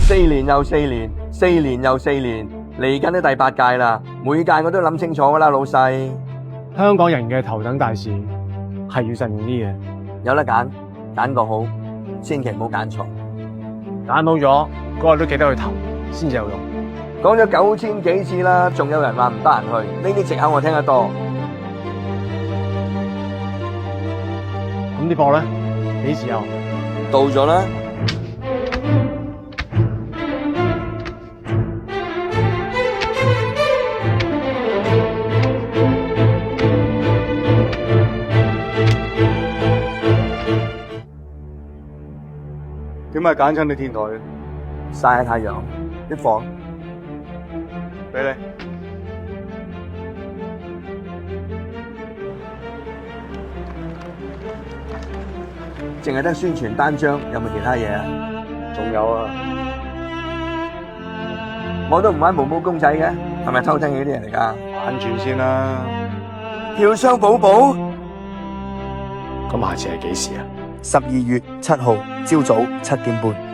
4年又4年，4年又4年，嚟緊都第8屆啦。每屆我都諗清楚噶啦，老細。香港人嘅頭等大事係要實現啲嘢，有得揀，揀個好，千祈唔好揀錯。揀到咗嗰日都記得去投，先至有用。講咗9000幾次啦，仲有人話唔得閒去，呢啲藉口我聽得多。咁啲貨咧，幾時有？到咗啦。點解揀親你天台嘅？曬下太陽，啲貨俾你。淨係得宣傳單張，有冇其他嘢啊？仲有啊，我都唔玩毛毛公仔嘅，係咪偷聽嗰啲人嚟㗎？玩住先啦。票箱寶寶，咁下次係幾時啊？ 12月7號朝早7點半。